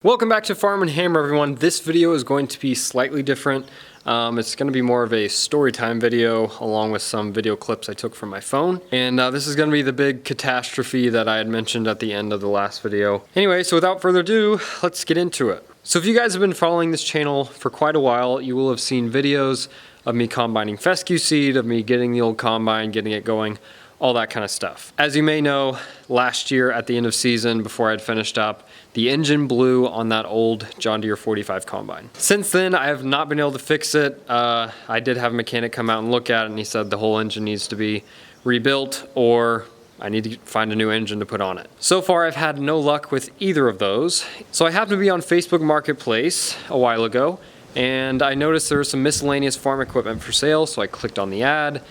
Welcome back to Farm and Hammer, everyone. This video is going to be slightly different. It's going to be more of a story time video along with some video clips I took from my phone. And this is going to be the big catastrophe that I had mentioned at the end of the last video. Anyway, so without further ado, let's get into it. So if you guys have been following this channel for quite a while, you will have seen videos of me combining fescue seed, of me getting the old combine, getting it going, all that kind of stuff. As you may know, last year at the end of season, before I had finished up, the engine blew on that old John Deere 45 combine. Since then, I have not been able to fix it. I did have a mechanic come out and look at it, and he said the whole engine needs to be rebuilt, or I need to find a new engine to put on it. So far, I've had no luck with either of those. So I happened to be on Facebook Marketplace a while ago, and I noticed there was some miscellaneous farm equipment for sale, so I clicked on the ad.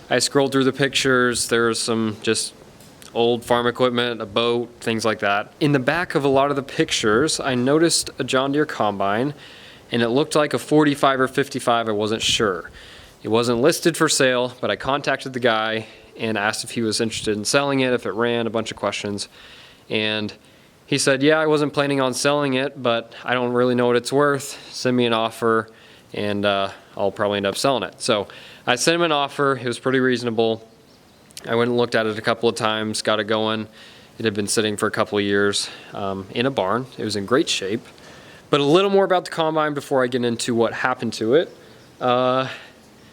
I scrolled through the pictures. There was some just old farm equipment, a boat, things like that. In the back of a lot of the pictures, I noticed a John Deere combine, and it looked like a 45 or 55, I wasn't sure. It wasn't listed for sale, but I contacted the guy and asked if he was interested in selling it, if it ran, a bunch of questions. And he said, yeah, I wasn't planning on selling it, but I don't really know what it's worth. Send me an offer, and I'll probably end up selling it. So I sent him an offer. It was pretty reasonable. I went and looked at it a couple of times, got it going. It had been sitting for a couple of years in a barn. It was in great shape. But a little more about the combine before I get into what happened to it.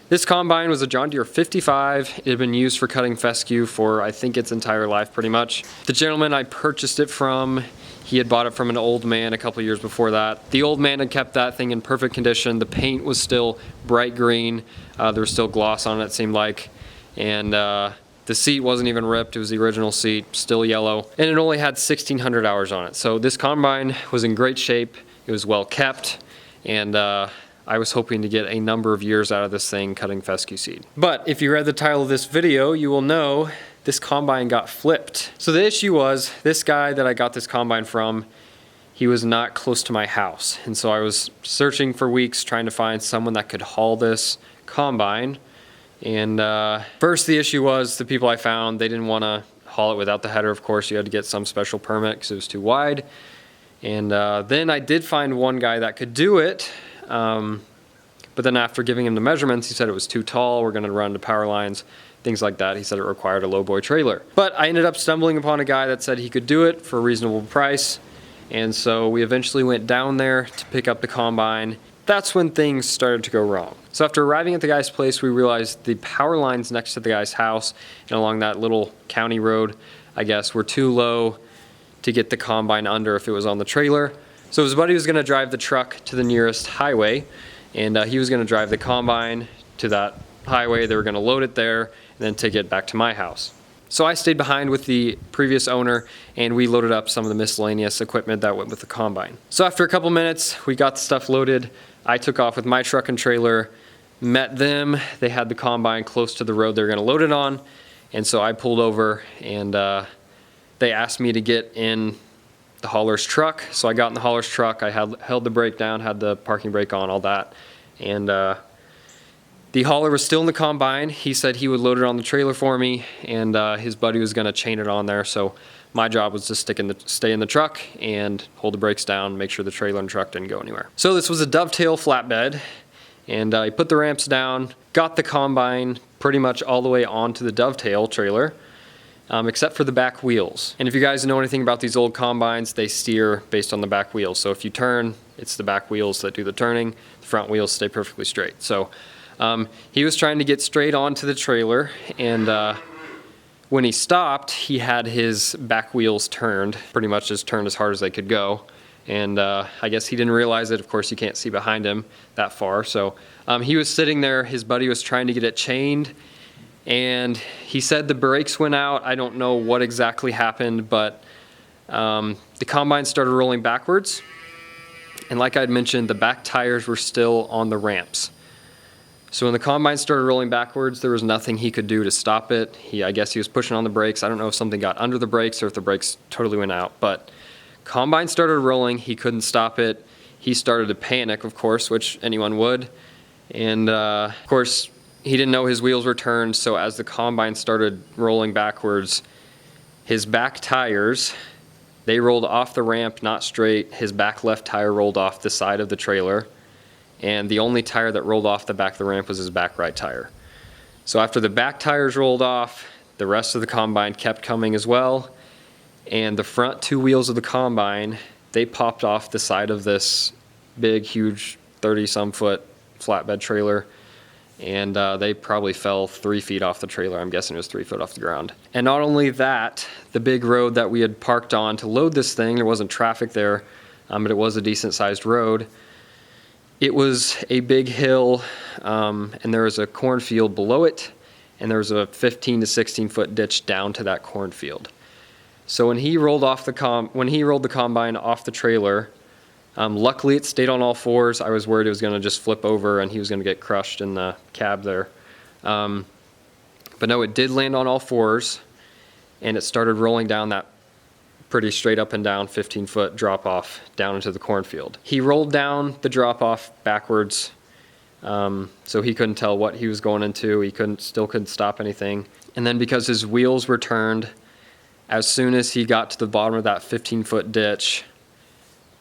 This combine was a John Deere 55. It had been used for cutting fescue for, I think, its entire life pretty much. The gentleman I purchased it from, he had bought it from an old man a couple of years before that. The old man had kept that thing in perfect condition. The paint was still bright green. There was still gloss on it, it seemed like. And the seat wasn't even ripped. It was the original seat, still yellow. And it only had 1,600 hours on it. So this combine was in great shape. It was well kept. And I was hoping to get a number of years out of this thing cutting fescue seed. But if you read the title of this video, you will know this combine got flipped. So the issue was, this guy that I got this combine from, he was not close to my house. And so I was searching for weeks trying to find someone that could haul this combine. And first the issue was the people I found, they didn't want to haul it without the header. Of course, you had to get some special permit because it was too wide. And then I did find one guy that could do it. But then after giving him the measurements, he said it was too tall. We're going to run the power lines, things like that. He said it required a lowboy trailer. But I ended up stumbling upon a guy that said he could do it for a reasonable price. And so we eventually went down there to pick up the combine. That's when things started to go wrong. So after arriving at the guy's place, we realized the power lines next to the guy's house and along that little county road, I guess, were too low to get the combine under if it was on the trailer. So his buddy was going to drive the truck to the nearest highway, and he was going to drive the combine to that highway. They were going to load it there and then take it back to my house. So I stayed behind with the previous owner, and we loaded up some of the miscellaneous equipment that went with the combine. So after a couple minutes, we got the stuff loaded. I took off with my truck and trailer, met them. They had the combine close to the road they were going to load it on, and so I pulled over, and they asked me to get in the hauler's truck. So I got in the hauler's truck. I held the brake down, had the parking brake on, all that, and the hauler was still in the combine. He said he would load it on the trailer for me, and his buddy was going to chain it on there. So my job was to stay in the truck and hold the brakes down, make sure the trailer and truck didn't go anywhere. So this was a dovetail flatbed, and I put the ramps down, got the combine pretty much all the way onto the dovetail trailer, except for the back wheels. And if you guys know anything about these old combines, they steer based on the back wheels. So if you turn, it's the back wheels that do the turning. The front wheels stay perfectly straight. So he was trying to get straight onto the trailer, and when he stopped, he had his back wheels turned, pretty much just turned as hard as they could go. And I guess he didn't realize it. Of course, you can't see behind him that far. So he was sitting there. His buddy was trying to get it chained, and he said the brakes went out. I don't know what exactly happened, but the combine started rolling backwards. And like I'd mentioned, the back tires were still on the ramps. So when the combine started rolling backwards, there was nothing he could do to stop it. I guess he was pushing on the brakes. I don't know if something got under the brakes or if the brakes totally went out, but combine started rolling. He couldn't stop it. He started to panic, of course, which anyone would. And of course, he didn't know his wheels were turned. So as the combine started rolling backwards, his back tires They rolled off the ramp, not straight. His back left tire rolled off the side of the trailer, and the only tire that rolled off the back of the ramp was his back right tire. So after the back tires rolled off, the rest of the combine kept coming as well, and the front two wheels of the combine, they popped off the side of this big, huge 30-some foot flatbed trailer, and they probably fell 3 feet off the trailer. I'm guessing it was 3 foot off the ground. And not only that, the big road that we had parked on to load this thing, there wasn't traffic there, but it was a decent sized road. It was a big hill, and there was a cornfield below it, and there was a 15 to 16 foot ditch down to that cornfield. So when he rolled the combine off the trailer, luckily it stayed on all fours. I was worried it was going to just flip over and he was going to get crushed in the cab there. But no, it did land on all fours, and it started rolling down that pretty straight up and down 15-foot drop off down into the cornfield. He rolled down the drop off backwards, so he couldn't tell what he was going into. He still couldn't stop anything. And then because his wheels were turned, as soon as he got to the bottom of that 15-foot ditch,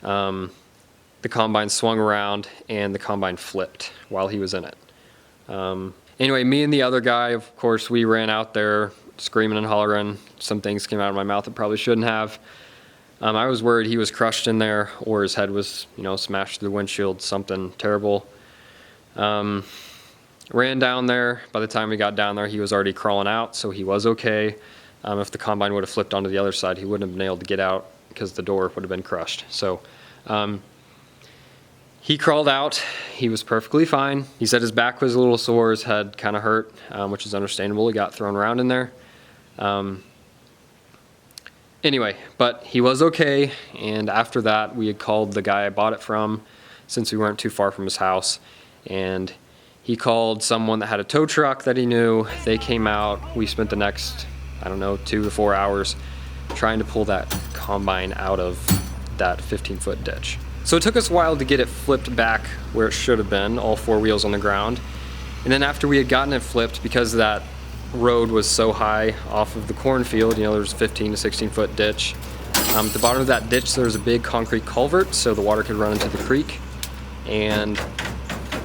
the combine swung around and the combine flipped while he was in it. Anyway, me and the other guy, of course, we ran out there screaming and hollering. Some things came out of my mouth that probably shouldn't have. I was worried he was crushed in there, or his head was, smashed through the windshield, something terrible. Ran down there. By the time we got down there, he was already crawling out, so he was okay. If the combine would have flipped onto the other side, he wouldn't have been able to get out because the door would have been crushed. So he crawled out. He was perfectly fine. He said his back was a little sore, his head kind of hurt, which is understandable. He got thrown around in there. Anyway, but he was okay, and after that we had called the guy I bought it from, since we weren't too far from his house, and he called someone that had a tow truck that he knew. They came out. We spent the next, 2 to 4 hours trying to pull that combine out of that 15-foot ditch. So it took us a while to get it flipped back where it should have been, all four wheels on the ground. And then after we had gotten it flipped, because that road was so high off of the cornfield, there was a 15 to 16 foot ditch. At the bottom of that ditch there was a big concrete culvert so the water could run into the creek, and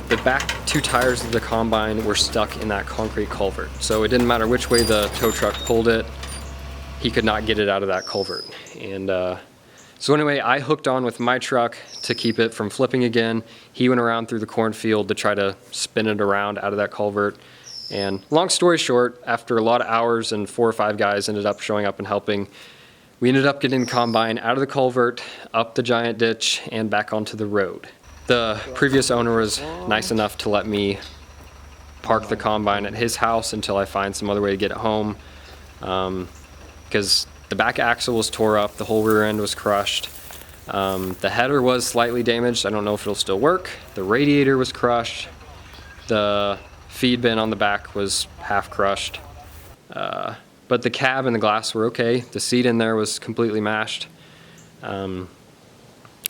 the back two tires of the combine were stuck in that concrete culvert. So it didn't matter which way the tow truck pulled it, he could not get it out of that culvert. And so anyway, I hooked on with my truck to keep it from flipping again. He went around through the cornfield to try to spin it around out of that culvert. And long story short, after a lot of hours and 4 or 5 guys ended up showing up and helping, we ended up getting the combine out of the culvert, up the giant ditch, and back onto the road. The previous owner was nice enough to let me park the combine at his house until I find some other way to get it home, because the back axle was tore up, the whole rear end was crushed. The header was slightly damaged. I don't know if it'll still work. The radiator was crushed. The feed bin on the back was half crushed. But the cab and the glass were okay. The seat in there was completely mashed.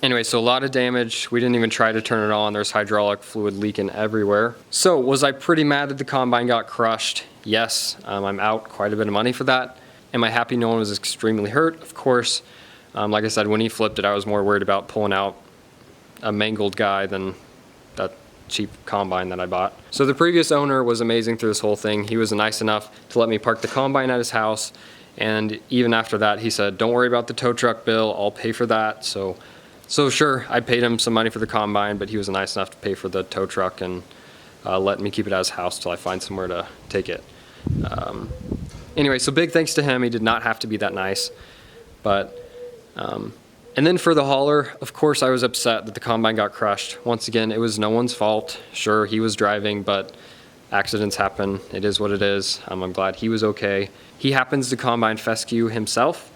Anyway, so a lot of damage. We didn't even try to turn it on. There's hydraulic fluid leaking everywhere. So was I pretty mad that the combine got crushed? Yes. I'm out quite a bit of money for that. Am I happy no one was extremely hurt? Of course. Like I said, when he flipped it, I was more worried about pulling out a mangled guy than that cheap combine that I bought. So the previous owner was amazing through this whole thing. He was nice enough to let me park the combine at his house, and even after that he said, don't worry about the tow truck bill, I'll pay for that. So sure, I paid him some money for the combine, but he was nice enough to pay for the tow truck and let me keep it at his house till I find somewhere to take it. Anyway, so big thanks to him. He did not have to be that nice. But and then for the hauler, of course I was upset that the combine got crushed. Once again, it was no one's fault. Sure, he was driving, but accidents happen. It is what it is. I'm glad he was okay. He happens to combine fescue himself,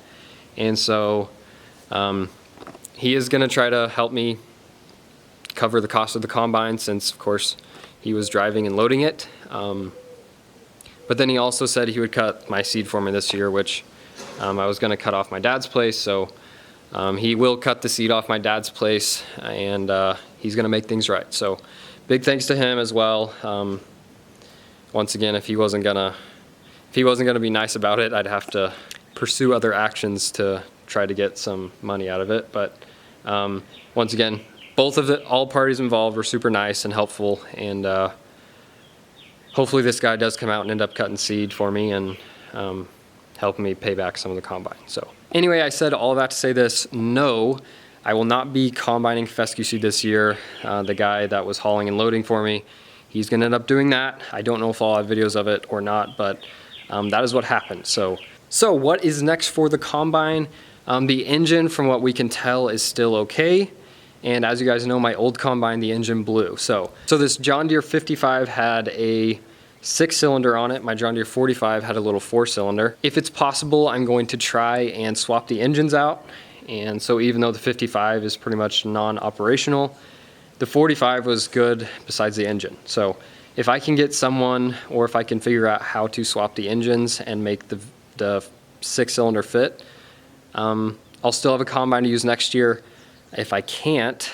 and so he is going to try to help me cover the cost of the combine, since of course he was driving and loading it. But then he also said he would cut my seed for me this year, which I was going to cut off my dad's place. So he will cut the seed off my dad's place, and he's going to make things right. So big thanks to him as well. Once again, if he wasn't gonna be nice about it, I'd have to pursue other actions to try to get some money out of it. But once again, all parties involved were super nice and helpful, and hopefully this guy does come out and end up cutting seed for me and helping me pay back some of the combine. So anyway, I said all of that to say this: no, I will not be combining fescue seed this year. The guy that was hauling and loading for me, he's gonna end up doing that. I don't know if I'll have videos of it or not, but that is what happened. So what is next for the combine? The engine, from what we can tell, is still okay. And as you guys know, my old combine, the engine blew. So this John Deere 55 had a 6-cylinder on it. My John Deere 45 had a little 4-cylinder. If it's possible, I'm going to try and swap the engines out. And so even though the 55 is pretty much non-operational, the 45 was good besides the engine. So if I can get someone, or if I can figure out how to swap the engines and make the 6-cylinder fit, I'll still have a combine to use next year. If I can't,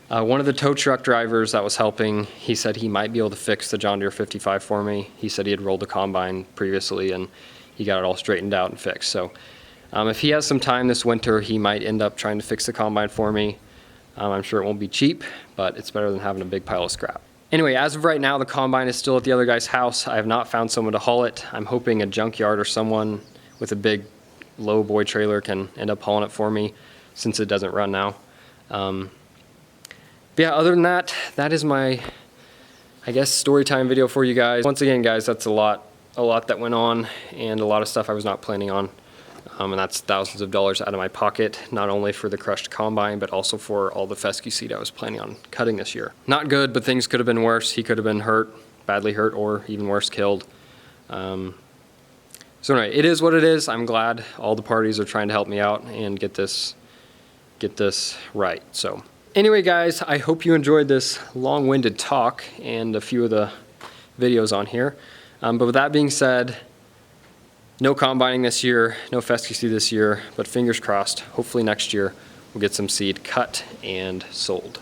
one of the tow truck drivers that was helping, he said he might be able to fix the John Deere 55 for me. He said he had rolled the combine previously and he got it all straightened out and fixed. So if he has some time this winter, he might end up trying to fix the combine for me. I'm sure it won't be cheap, but it's better than having a big pile of scrap. Anyway, as of right now, the combine is still at the other guy's house. I have not found someone to haul it. I'm hoping a junkyard or someone with a big low boy trailer can end up hauling it for me, since it doesn't run now. But yeah, other than that, that is my, I guess, story time video for you guys. Once again, guys, that's a lot that went on, and a lot of stuff I was not planning on. And that's thousands of dollars out of my pocket, not only for the crushed combine, but also for all the fescue seed I was planning on cutting this year. Not good, but things could have been worse. He could have been hurt, badly hurt, or even worse, killed. So anyway, it is what it is. I'm glad all the parties are trying to help me out and get this right. So anyway, guys, I hope you enjoyed this long-winded talk and a few of the videos on here. But with that being said, no combining this year, no fescue seed this year, but fingers crossed, hopefully next year we'll get some seed cut and sold.